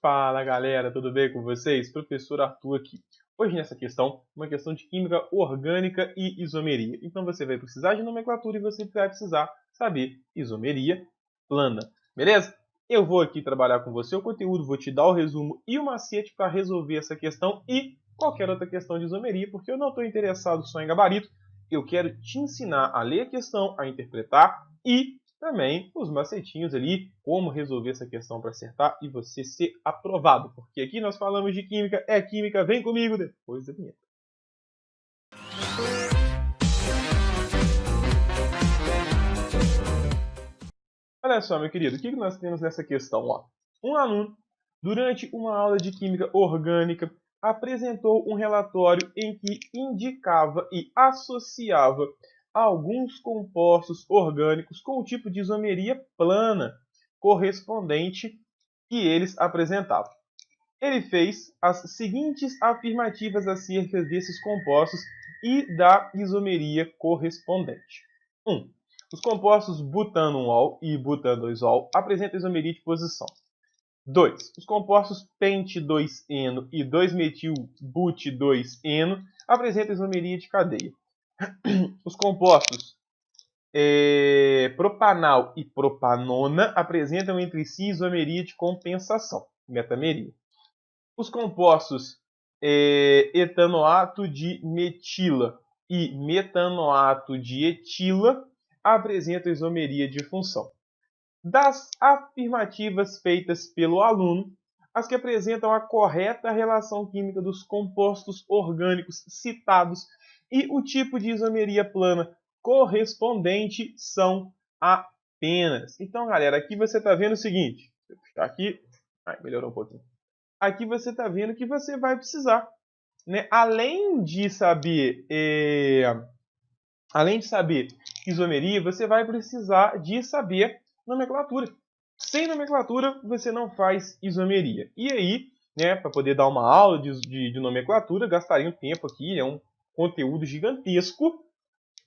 Fala galera, tudo bem com vocês? Professor Arthur aqui. Hoje nessa questão, uma questão de química orgânica e isomeria. Então você vai precisar de nomenclatura e você vai precisar saber isomeria plana, beleza? Eu vou aqui trabalhar com você o conteúdo, vou te dar o resumo e o macete para resolver essa questão e qualquer outra questão de isomeria, porque eu não estou interessado só em gabarito, eu quero te ensinar a ler a questão, a interpretar e também os macetinhos ali, como resolver essa questão para acertar e você ser aprovado. Porque aqui nós falamos de química, é química, vem comigo depois da vinheta. Olha só, meu querido, o que nós temos nessa questão? Ó, um aluno, durante uma aula de química orgânica, apresentou um relatório em que indicava e associava alguns compostos orgânicos com o tipo de isomeria plana correspondente que eles apresentavam. Ele fez as seguintes afirmativas acerca desses compostos e da isomeria correspondente. 1. Os compostos butanol e butanol apresentam isomeria de posição. 2. Os compostos pente-2-eno e 2-metil-but-2-eno apresentam isomeria de cadeia. Os compostos propanal e propanona apresentam entre si isomeria de compensação, metameria. Os compostos etanoato de metila e metanoato de etila apresentam isomeria de função. Das afirmativas feitas pelo aluno, as que apresentam a correta relação química dos compostos orgânicos citados e o tipo de isomeria plana correspondente são apenas. Então, galera, aqui você está vendo o seguinte. Deixa eu puxar aqui. Melhorou um pouquinho. Aqui você está vendo que você vai precisar, né? Além de saber isomeria, você vai precisar de saber nomenclatura. Sem nomenclatura, você não faz isomeria. E aí, né, para poder dar uma aula de nomenclatura, gastaria um tempo aqui, é um conteúdo gigantesco,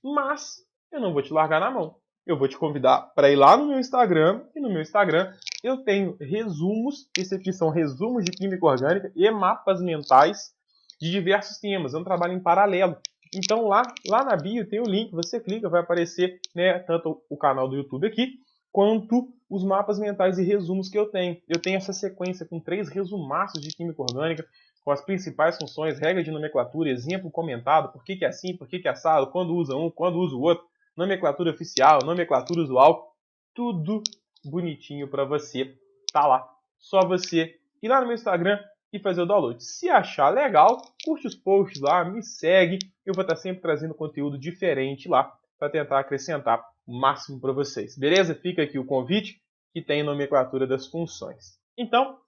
mas eu não vou te largar na mão. Eu vou te convidar para ir lá no meu Instagram, e no meu Instagram eu tenho resumos, esses aqui são resumos de química orgânica e mapas mentais de diversos temas, é um trabalho em paralelo. Então lá na bio tem o link, você clica, vai aparecer, né, tanto o canal do YouTube aqui, quanto os mapas mentais e resumos que eu tenho. Eu tenho essa sequência com 3 resumaços de química orgânica, com as principais funções, regra de nomenclatura, exemplo comentado, por que é assim, por que é assado, quando usa um, quando usa o outro, nomenclatura oficial, nomenclatura usual, tudo bonitinho para você. Tá lá. Só você ir lá no meu Instagram e fazer o download. Se achar legal, curte os posts lá, me segue. Eu vou estar sempre trazendo conteúdo diferente lá para tentar acrescentar o máximo para vocês. Beleza? Fica aqui o convite que tem nomenclatura das funções. Então,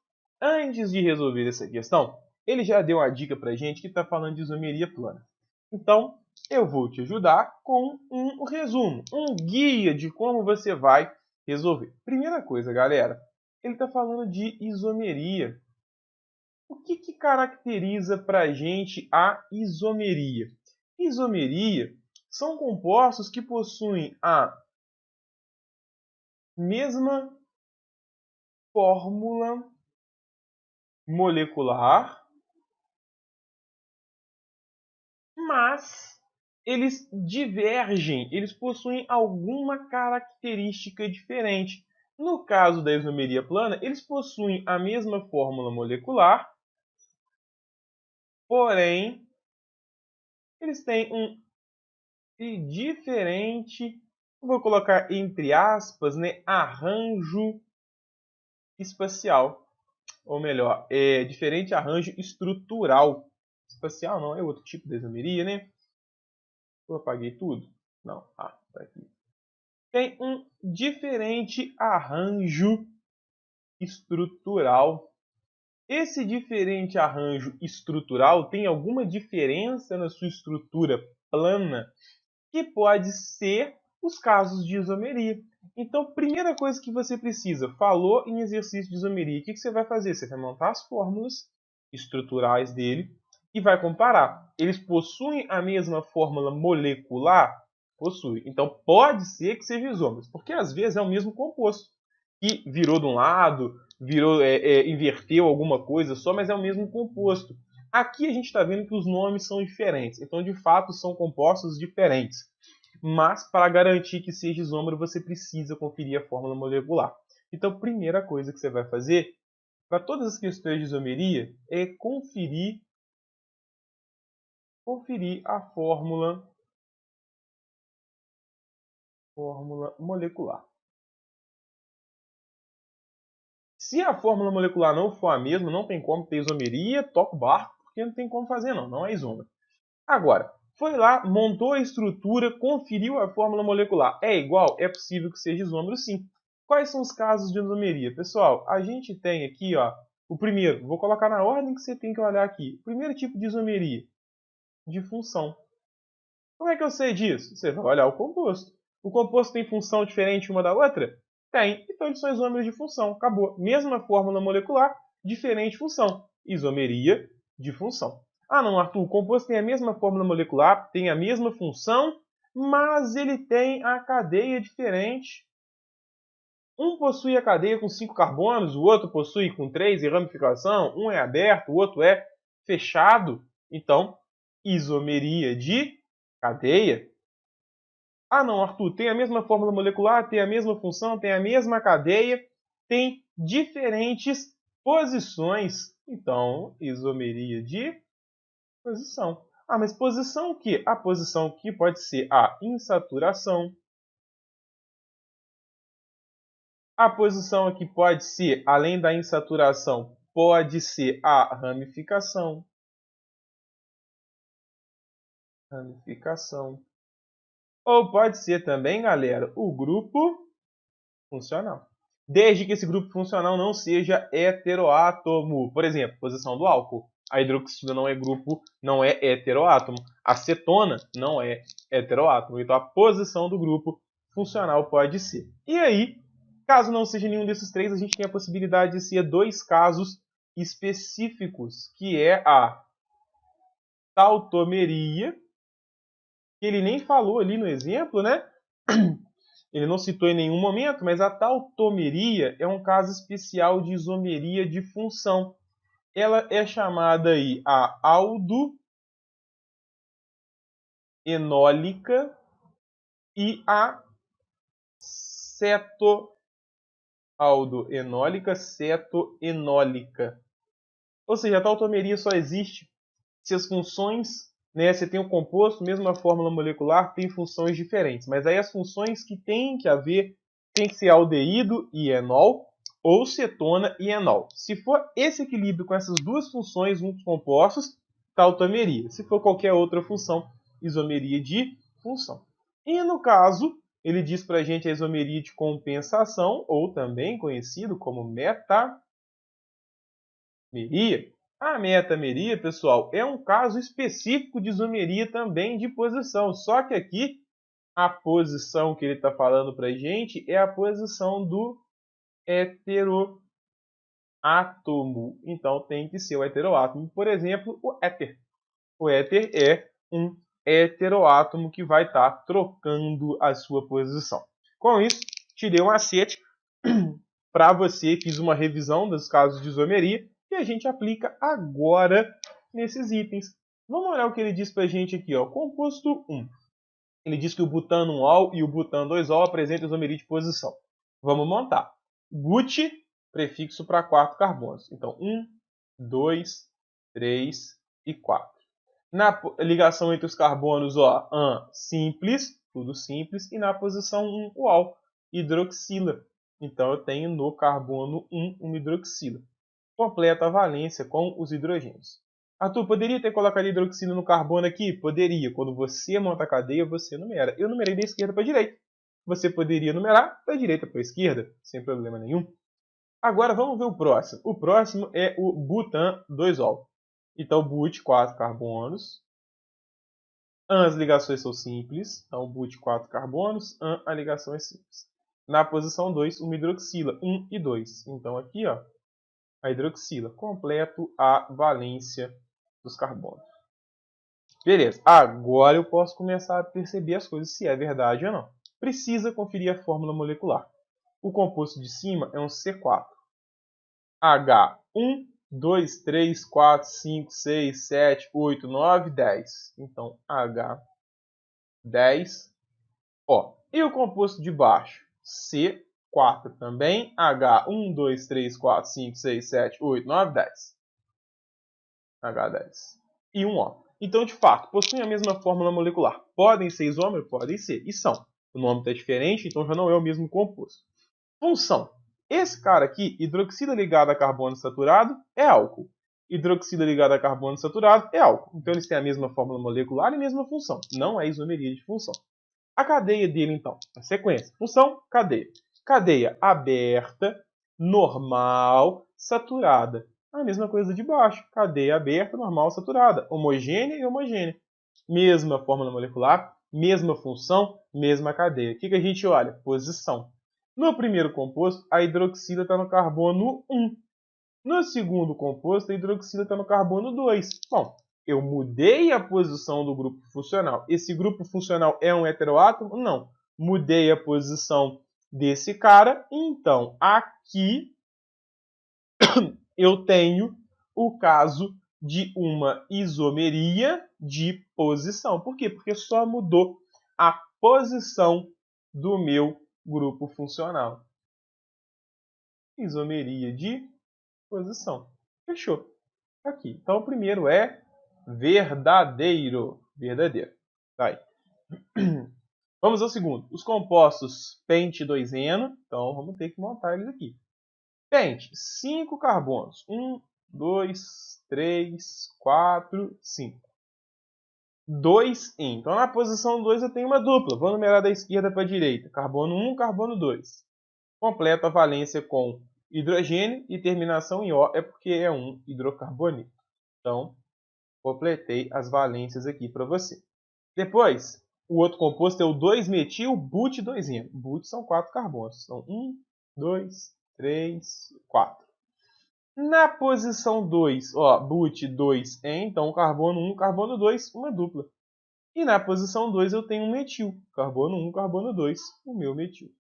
antes de resolver essa questão, ele já deu uma dica para a gente que está falando de isomeria plana. Então, eu vou te ajudar com um resumo, um guia de como você vai resolver. Primeira coisa, galera, ele está falando de isomeria. O que caracteriza para a gente a isomeria? Isomeria são compostos que possuem a mesma fórmula molecular, mas eles divergem, eles possuem alguma característica diferente. No caso da isomeria plana, eles possuem a mesma fórmula molecular, porém, eles têm um diferente, vou colocar entre aspas, né, arranjo espacial. Ou melhor, diferente arranjo estrutural. Espacial não, é outro tipo de isomeria, né? Eu apaguei tudo? Não, tá aqui. Tem um diferente arranjo estrutural. Esse diferente arranjo estrutural tem alguma diferença na sua estrutura plana que pode ser os casos de isomeria. Então, primeira coisa que você precisa, falou em exercício de isomeria, o que você vai fazer? Você vai montar as fórmulas estruturais dele e vai comparar. Eles possuem a mesma fórmula molecular? Possui. Então, pode ser que seja isômeros, porque às vezes é o mesmo composto que virou de um lado, inverteu alguma coisa só, mas é o mesmo composto. Aqui a gente está vendo que os nomes são diferentes, então de fato são compostos diferentes. Mas para garantir que seja isômero, você precisa conferir a fórmula molecular. Então, primeira coisa que você vai fazer para todas as questões de isomeria é conferir a fórmula molecular. Se a fórmula molecular não for a mesma, não tem como ter isomeria, toca o barco, porque não tem como fazer não é isômero. Agora, foi lá, montou a estrutura, conferiu a fórmula molecular. É igual? É possível que seja isômero sim. Quais são os casos de isomeria? Pessoal, a gente tem aqui, ó, o primeiro, vou colocar na ordem que você tem que olhar aqui. O primeiro tipo de isomeria, de função. Como é que eu sei disso? Você vai olhar o composto. O composto tem função diferente uma da outra? Tem. Então eles são isômeros de função. Acabou. Mesma fórmula molecular, diferente função. Isomeria de função. Ah não, Arthur, o composto tem a mesma fórmula molecular, tem a mesma função, mas ele tem a cadeia diferente. Um possui a cadeia com 5 carbonos, o outro possui com 3 em ramificação, um é aberto, o outro é fechado. Então, isomeria de cadeia. Ah não, Arthur, tem a mesma fórmula molecular, tem a mesma função, tem a mesma cadeia, tem diferentes posições. Então, isomeria de posição. Ah, mas posição o quê? A posição que pode ser a insaturação. A posição aqui pode ser, além da insaturação, pode ser a ramificação. Ou pode ser também, galera, o grupo funcional. Desde que esse grupo funcional não seja heteroátomo. Por exemplo, posição do álcool. A hidroxila não é grupo, não é heteroátomo. A cetona não é heteroátomo. Então a posição do grupo funcional pode ser. E aí, caso não seja nenhum desses três, a gente tem a possibilidade de ser dois casos específicos, que é a tautomeria, que ele nem falou ali no exemplo, né? Ele não citou em nenhum momento, mas a tautomeria é um caso especial de isomeria de função. Ela é chamada aí a aldoenólica e a cetoenólica. Ou seja, a tautomeria só existe se as funções, né, você tem um composto, mesmo a fórmula molecular, tem funções diferentes. Mas aí as funções que tem que haver tem que ser aldeído e enol ou cetona e enol. Se for esse equilíbrio com essas duas funções juntos compostos, tautomeria. Se for qualquer outra função, isomeria de função. E no caso, ele diz para a gente a isomeria de compensação, ou também conhecido como metameria. A metameria, pessoal, é um caso específico de isomeria também de posição. Só que aqui, a posição que ele está falando para a gente é a posição do heteroátomo. Então, tem que ser o heteroátomo. Por exemplo, o éter. O éter é um heteroátomo que vai estar trocando a sua posição. Com isso, tirei um macete para você. Fiz uma revisão dos casos de isomeria que a gente aplica agora nesses itens. Vamos olhar o que ele diz para a gente aqui. Ó. Composto 1. Ele diz que o butano 1-ol e o butano 2-ol apresentam isomeria de posição. Vamos montar. But, prefixo para 4 carbonos. Então, 1, 2, 3 e 4. Na ligação entre os carbonos, ó, simples, tudo simples. E na posição 1, o ol, hidroxila. Então, eu tenho no carbono 1 uma hidroxila. Completa a valência com os hidrogênios. Arthur, poderia ter colocado hidroxila no carbono aqui? Poderia. Quando você monta a cadeia, você numera. Eu numerei da esquerda para a direita. Você poderia numerar da direita para a esquerda, sem problema nenhum. Agora vamos ver o próximo. O próximo é o butan 2-ol. Então, but, 4 carbonos. As ligações são simples. Então, but, 4 carbonos. A ligação é simples. Na posição 2, uma hidroxila, 1 e 2. Então, aqui, ó, a hidroxila. Completo a valência dos carbonos. Beleza. Agora eu posso começar a perceber as coisas, se é verdade ou não. Precisa conferir a fórmula molecular. O composto de cima é um C4. H1, 2, 3, 4, 5, 6, 7, 8, 9, 10. Então, H10. Ó, e o composto de baixo? C4 também. H1, 2, 3, 4, 5, 6, 7, 8, 9, 10. H10. E um O. Então, de fato, possuem a mesma fórmula molecular. Podem ser isômeros? Podem ser. E são. O nome está diferente, então já não é o mesmo composto. Função. Esse cara aqui, hidroxila ligado a carbono saturado, é álcool. Hidroxila ligado a carbono saturado é álcool. Então, eles têm a mesma fórmula molecular e a mesma função. Não é isomeria de função. A cadeia dele, então, a sequência. Função, cadeia. Cadeia aberta, normal, saturada. A mesma coisa de baixo. Cadeia aberta, normal, saturada. Homogênea e homogênea. Mesma fórmula molecular, mesma função, mesma cadeia. O que a gente olha? Posição. No primeiro composto, a hidroxila está no carbono 1. No segundo composto, a hidroxila está no carbono 2. Bom, eu mudei a posição do grupo funcional. Esse grupo funcional é um heteroátomo? Não. Mudei a posição desse cara. Então, aqui eu tenho o caso de uma isomeria de posição. Por quê? Porque só mudou a posição do meu grupo funcional. Isomeria de posição. Fechou. Aqui. Então, o primeiro é verdadeiro. Verdadeiro. Tá aí. Vamos ao segundo. Os compostos pente-2eno. Então, vamos ter que montar eles aqui. Pente, 5 carbonos. 1, 2, 3, 4, 5. 2 em. Então, na posição 2 eu tenho uma dupla. Vou numerar da esquerda para a direita. Carbono 1, carbono 2. Completo a valência com hidrogênio e terminação em O é porque é um hidrocarboneto. Então, completei as valências aqui para você. Depois, o outro composto é o 2-metil-but-2eno. But são 4 carbonos. Então, 1, 2, 3, 4. Na posição 2, ó, but 2 é então carbono 1, carbono 2, uma dupla. E na posição 2 eu tenho um metil. Carbono 1, carbono 2, o meu metil.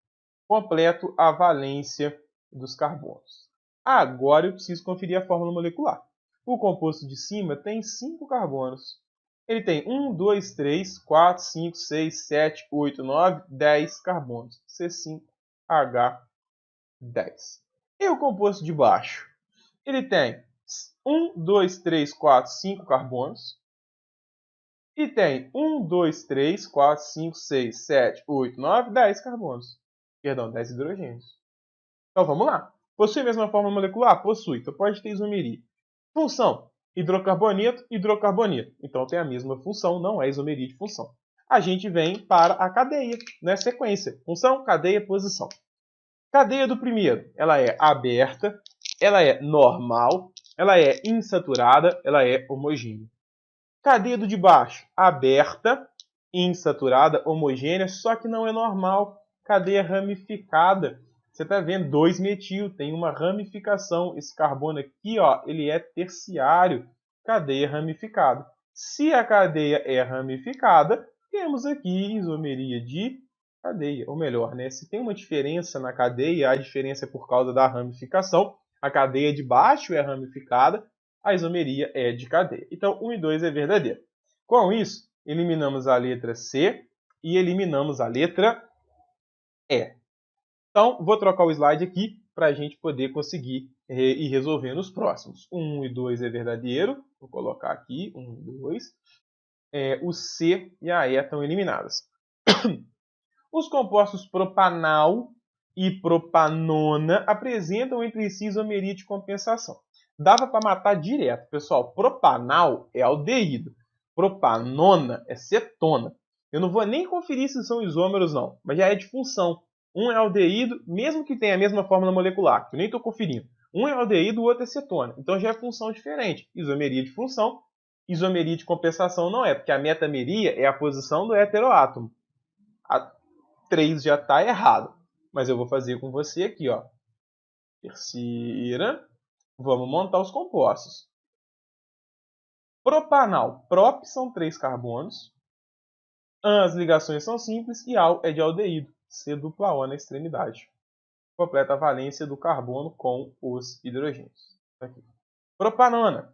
Completo a valência dos carbonos. Agora eu preciso conferir a fórmula molecular. O composto de cima tem 5 carbonos. Ele tem 1, 2, 3, 4, 5, 6, 7, 8, 9, 10 carbonos. C5H10. E o composto de baixo? Ele tem 1, 2, 3, 4, 5 carbonos. E tem 1, 2, 3, 4, 5, 6, 7, 8, 9, 10 carbonos. Perdão, 10 hidrogênios. Então vamos lá. Possui a mesma fórmula molecular? Possui. Então pode ter isomeria. Função: hidrocarboneto, hidrocarboneto. Então tem a mesma função, não é isomeria de função. A gente vem para a cadeia, né? Sequência. Função, cadeia, posição. Cadeia do primeiro, ela é aberta, ela é normal, ela é insaturada, ela é homogênea. Cadeia do de baixo, aberta, insaturada, homogênea, só que não é normal. Cadeia ramificada. Você está vendo 2-metil, tem uma ramificação. Esse carbono aqui, ó, ele é terciário. Cadeia ramificada. Se a cadeia é ramificada, temos aqui isomeria de cadeia. Ou melhor, né? Se tem uma diferença na cadeia, a diferença é por causa da ramificação. A cadeia de baixo é ramificada, a isomeria é de cadeia. Então, 1 e 2 é verdadeiro. Com isso, eliminamos a letra C e eliminamos a letra E. Então, vou trocar o slide aqui para a gente poder conseguir ir resolvendo os próximos. 1 e 2 é verdadeiro. Vou colocar aqui, 1 e 2. O C e a E estão eliminadas. Os compostos propanal e propanona apresentam entre si isomeria de compensação. Dava para matar direto, pessoal. Propanal é aldeído. Propanona é cetona. Eu não vou nem conferir se são isômeros, não. Mas já é de função. Um é aldeído, mesmo que tenha a mesma fórmula molecular, que eu nem estou conferindo. Um é aldeído, o outro é cetona. Então já é função diferente. Isomeria de função. Isomeria de compensação não é, porque a metameria é a posição do heteroátomo. A 3 já está errado. Mas eu vou fazer com você aqui, ó. Terceira. Vamos montar os compostos. Propanal. Prop são 3 carbonos. As ligações são simples e al é de aldeído. C dupla O na extremidade. completa a valência do carbono com os hidrogênios. Aqui. Propanona.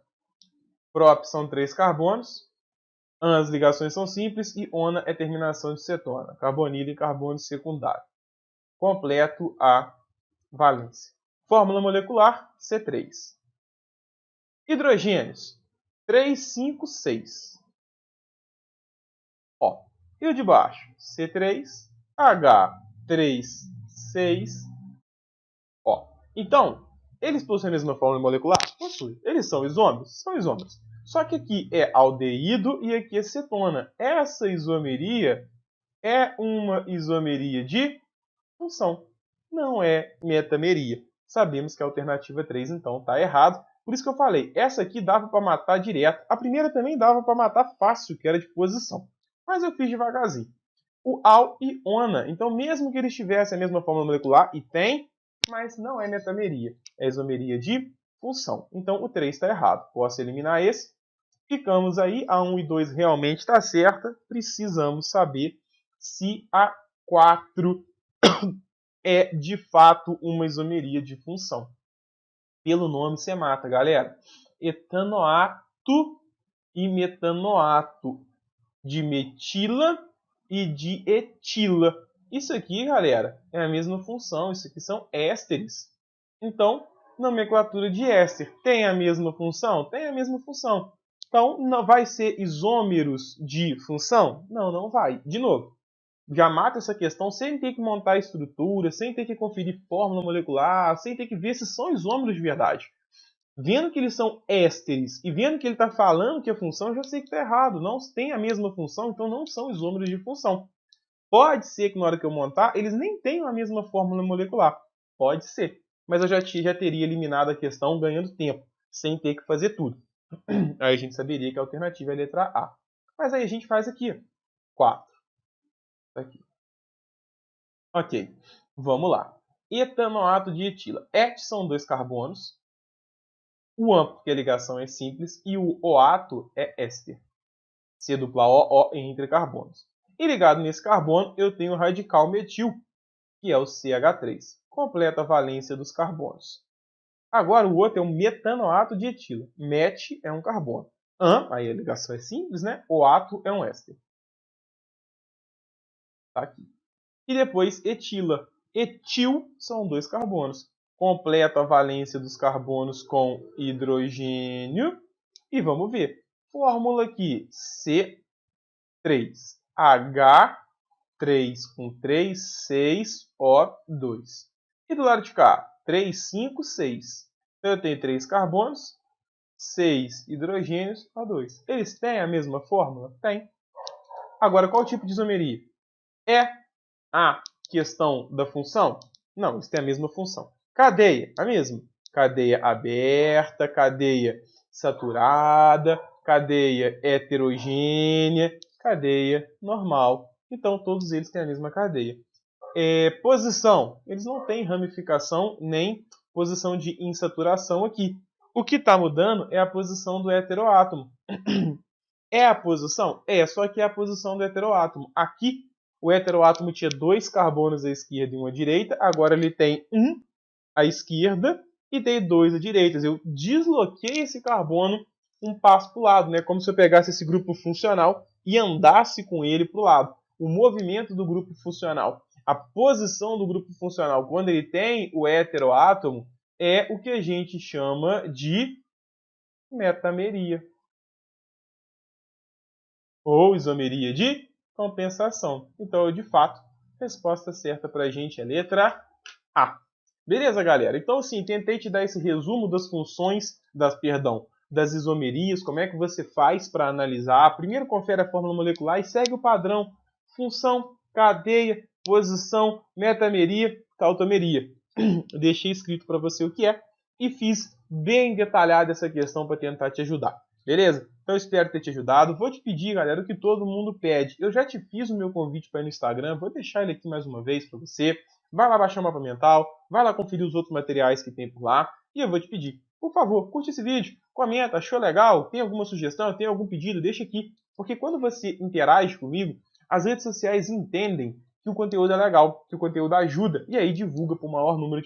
Prop são 3 carbonos. As ligações são simples e ona é terminação de cetona. Carbonilo e carbono secundário. Completo a valência. Fórmula molecular C3. Hidrogênios 3, 5, 6. Ó, e o de baixo? C3, H3, 6. Ó, então, eles possuem a mesma fórmula molecular? Possuem. Eles são isômeros? São isômeros. Só que aqui é aldeído e aqui é cetona. Essa isomeria é uma isomeria de função. Não é metameria. Sabemos que a alternativa 3, então, está errado. Por isso que eu falei, essa aqui dava para matar direto. A primeira também dava para matar fácil, que era de posição. Mas eu fiz devagarzinho. O al e ona. Então, mesmo que eles tivessem a mesma fórmula molecular, e tem, mas não é metameria. É isomeria de função. Então, o 3 está errado. Posso eliminar esse. Ficamos aí. A 1 e 2 realmente está certa. Precisamos saber se a 4 é, de fato, uma isomeria de função. Pelo nome você mata, galera. Etanoato e metanoato. De metila e de etila. Isso aqui, galera, é a mesma função. Isso aqui são ésteres. Então, nomenclatura de éster tem a mesma função? Tem a mesma função. Então, não vai ser isômeros de função? Não, não vai. De novo, já mata essa questão sem ter que montar a estrutura, sem ter que conferir fórmula molecular, sem ter que ver se são isômeros de verdade. Vendo que eles são ésteres e vendo que ele está falando que a função, eu já sei que está errado. Não tem a mesma função, então não são isômeros de função. Pode ser que na hora que eu montar, eles nem tenham a mesma fórmula molecular. Pode ser. Mas eu já teria eliminado a questão ganhando tempo, sem ter que fazer tudo. Aí a gente saberia que a alternativa é a letra A. Mas aí a gente faz aqui, 4. Aqui. Ok, vamos lá. Etanoato de etila. Et são 2 carbonos. O amplo, porque a ligação é simples, e o oato é éster. C dupla O, O entre carbonos. E ligado nesse carbono, eu tenho o radical metil, que é o CH3. Completa a valência dos carbonos. Agora o outro é o metanoato de etila. Met é um carbono. Aí a ligação é simples, né? Oato é um éster. Tá aqui. E depois etila. Etil são 2 carbonos. Completa a valência dos carbonos com hidrogênio. E vamos ver. Fórmula aqui, C3. H3 com 3, 6, O2. E do lado de cá, 3, 5, 6. Então eu tenho 3 carbonos, 6 hidrogênios, O2. Eles têm a mesma fórmula? Tem. Agora, qual tipo de isomeria? É a questão da função? Não, eles têm a mesma função. Cadeia, a mesma. Cadeia aberta, cadeia saturada, cadeia heterogênea, cadeia normal. Então, todos eles têm a mesma cadeia. Posição, eles não têm ramificação nem posição de insaturação aqui. O que está mudando é a posição do heteroátomo. É a posição? Só que é a posição do heteroátomo. Aqui, o heteroátomo tinha 2 carbonos à esquerda e 1 à direita. Agora ele tem 1 à esquerda e tem 2 à direita. Eu desloquei esse carbono um passo para o lado, né? Como se eu pegasse esse grupo funcional e andasse com ele para o lado. O movimento do grupo funcional, a posição do grupo funcional, quando ele tem o heteroátomo, é o que a gente chama de metameria. Ou isomeria de compensação. Então, de fato, a resposta certa para a gente é a letra A. Beleza, galera? Então, assim, tentei te dar esse resumo das funções, das isomerias, como é que você faz para analisar. Primeiro, confere a fórmula molecular e segue o padrão. Função, cadeia, posição, metameria, tautomeria. Deixei escrito para você o que é e fiz bem detalhada essa questão para tentar te ajudar. Beleza? Então, espero ter te ajudado. Vou te pedir, galera, o que todo mundo pede. Eu já te fiz o meu convite para ir no Instagram. Vou deixar ele aqui mais uma vez para você. Vai lá baixar o mapa mental. Vai lá conferir os outros materiais que tem por lá. E eu vou te pedir, por favor, curte esse vídeo. Comenta, achou legal? Tem alguma sugestão? Tem algum pedido? Deixa aqui. Porque quando você interage comigo, as redes sociais entendem que o conteúdo é legal, que o conteúdo ajuda, e aí divulga para o maior número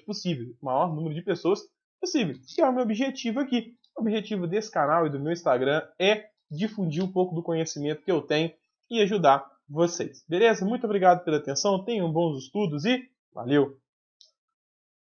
de pessoas possível. Que é o meu objetivo aqui. O objetivo desse canal e do meu Instagram é difundir um pouco do conhecimento que eu tenho e ajudar vocês. Beleza? Muito obrigado pela atenção, tenham bons estudos e valeu!